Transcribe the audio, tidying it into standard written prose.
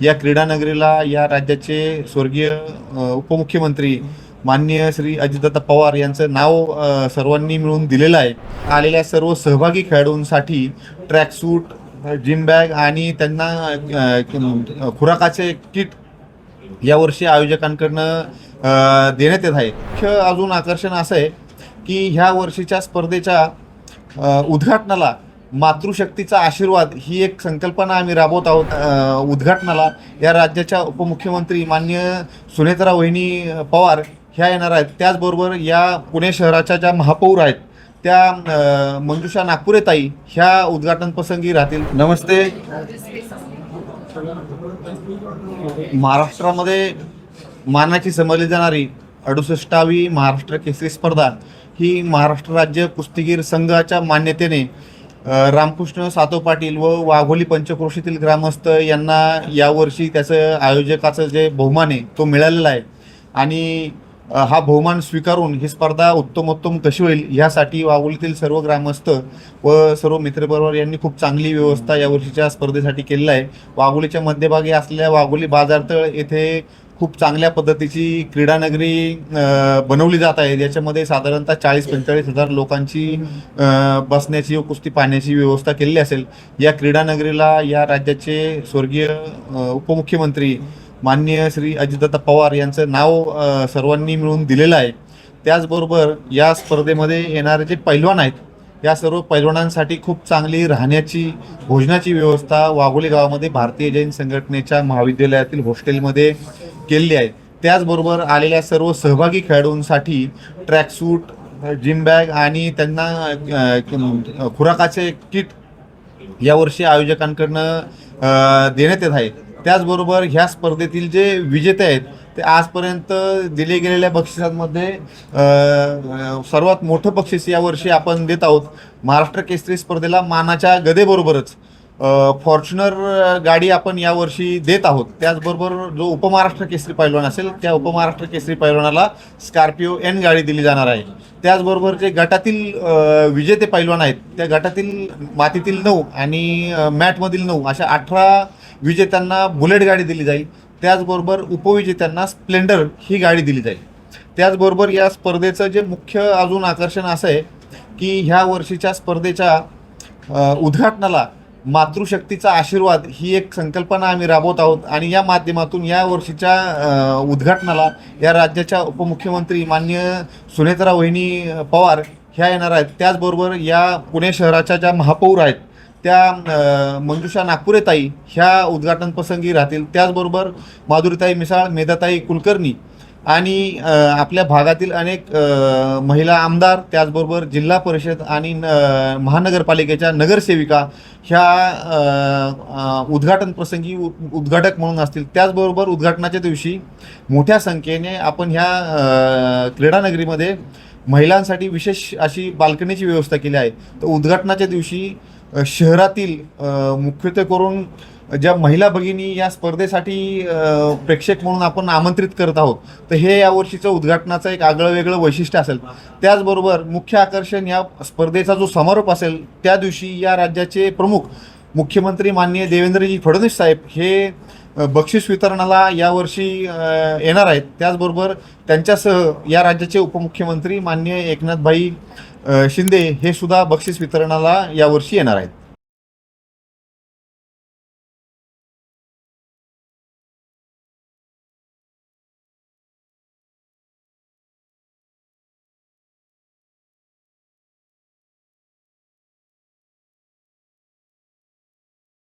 या क्रीडा नगरीला या राज्याचे स्वर्गीय उपमुख्यमंत्री माननीय श्री अजितदादा पवार यांचं नाव सर्वांनी मिळून दिलेलं आहे. आलेल्या सर्व सहभागी खेळाडूंसाठी ट्रॅकसूट, जिम बॅग आणि त्यांना खुराकाचे किट यावर्षी आयोजकांकडनं देण्यात येत आहे. मुख्य अजून आकर्षण असं आहे की ह्या वर्षीच्या स्पर्धेच्या उद्घाटनाला मातृशक्तीचा आशीर्वाद ही एक संकल्पना आम्ही राबवत आहोत. उद्घाटनाला या राज्याच्या उपमुख्यमंत्री माननीय सुनेत्रा वहिनी पवार ह्या येणार आहेत. त्याचबरोबर या पुणे शहराच्या ज्या महापौर आहेत त्या मंजुषा नागपुरेताई ह्या उद्घाटन प्रसंगी राहतील. नमस्ते. महाराष्ट्रामध्ये मानाची समजली जाणारी 68वी महाराष्ट्र केसरी स्पर्धा ही महाराष्ट्र राज्य कुस्तीगीर संघाच्या मान्यतेने रामकृष्ण सातव पाटील व वाघोली पंचक्रोशीतील ग्रामस्थ यांना यावर्षी त्याचं आयोजकाचं जे बहुमान आहे तो मिळालेला आहे. आणि हा बहुमान स्वीकारून ही स्पर्धा उत्तमोत्तम कशी होईल यासाठी वाघोलीतील सर्व ग्रामस्थ व सर्व मित्रपरिवार यांनी खूप चांगली व्यवस्था यावर्षीच्या स्पर्धेसाठी केलेली आहे. वाघोलीच्या मध्यभागी असलेल्या वाघोली बाजारतळ येथे खूप चांगल्या पद्धतीची क्रीडानगरी बनवली जात आहे. याच्यामध्ये साधारणतः 40-45 हजार लोकांची बसण्याची व कुस्ती पाहण्याची व्यवस्था केलेली असेल. या क्रीडानगरीला या राज्याचे स्वर्गीय उपमुख्यमंत्री माननीय श्री अजितदादा पवार यांचं नाव सर्वांनी मिळून दिलेलं आहे. त्याचबरोबर या स्पर्धेमध्ये येणारे जे पैलवान आहेत या सर्व पैलवानांसाठी खूप चांगली राहण्याची भोजनाची व्यवस्था वाघोली गावामध्ये भारतीय जैन संघटनेच्या महाविद्यालयातील हॉस्टेलमध्ये केलेली आहे. त्याचबरोबर आलेल्या सर्व सहभागी खेळाडूंसाठी ट्रॅकसूट, जिम बॅग आणि त्यांना खुराकाचे किट यावर्षी आयोजकांकडनं देण्यात येत आहे. त्याचबरोबर ह्या स्पर्धेतील जे विजेते आहेत ते आजपर्यंत दिले गेलेल्या बक्षिसांमध्ये सर्वात मोठं बक्षीस यावर्षी आपण देत आहोत. महाराष्ट्र केसरी स्पर्धेला मानाच्या गदेबरोबरच फॉर्च्युनर गाडी आपण यावर्षी देत आहोत. त्याचबरोबर जो उपमहाराष्ट्र केसरी पैलवान असेल त्या उपमहाराष्ट्र केसरी पैलवानाला स्कॉर्पिओ एन गाडी दिली जाणार आहे. त्याचबरोबर जे गटातील विजेते पैलवान आहेत त्या गटातील मातीतील 9 आणि मॅटमधील 9 अशा 18 विजेत्यांना बुलेट गाडी दिली जाईल. त्याचबरोबर उपविजेत्यांना स्प्लेंडर ही गाडी दिली जाईल. त्याचबरोबर या स्पर्धेचं जे मुख्य अजून आकर्षण असं आहे की ह्या वर्षीच्या स्पर्धेच्या उद्घाटनाला मातृशक्तीचा आशीर्वाद ही एक संकल्पना आम्ही राबवत आहोत. आणि या माध्यमातून या वर्षीच्या उद्घाटनाला या राज्याच्या उपमुख्यमंत्री माननीय सुनेत्रा वहिनी पवार ह्या येणार आहेत. त्याचबरोबर या पुणे शहराच्या ज्या महापौर आहेत त्या मंजुषा नागपुरेताई ह्या उद्घाटन प्रसंगी राहतील. त्याचबरोबर माधुरीताई मिसाळ, मेधाताई कुलकर्णी आणि आपल्या भागातील अनेक महिला आमदार, त्याचबरोबर जिल्हा परिषद आणि महानगरपालिकेच्या नगरसेविका ह्या उद्घाटन प्रसंगी उद्घाटक म्हणून असतील. त्याचबरोबर उद्घाटनाच्या दिवशी मोठ्या संख्येने आपण ह्या क्रीडानगरीमध्ये महिलांसाठी विशेष अशी बाल्कनीची व्यवस्था केली आहे. तर उद्घाटनाच्या दिवशी शहरातील मुख्यत्वे करून ज्या महिला भगिनी या स्पर्धेसाठी प्रेक्षक म्हणून आपण आमंत्रित करत आहोत तर हे यावर्षीचं उद्घाटनाचं एक आगळं वेगळं वैशिष्ट्य असेल. त्याचबरोबर मुख्य आकर्षण या स्पर्धेचा जो समारोप असेल त्या दिवशी या राज्याचे प्रमुख मुख्यमंत्री माननीय देवेंद्रजी फडणवीस साहेब हे बक्षीस वितरणाला यावर्षी येणार आहेत. त्याचबरोबर त्यांच्यासह या राज्याचे उपमुख्यमंत्री माननीय एकनाथभाई शिंदे हे सुद्धा बक्षीस वितरणाला यावर्षी येणार आहेत.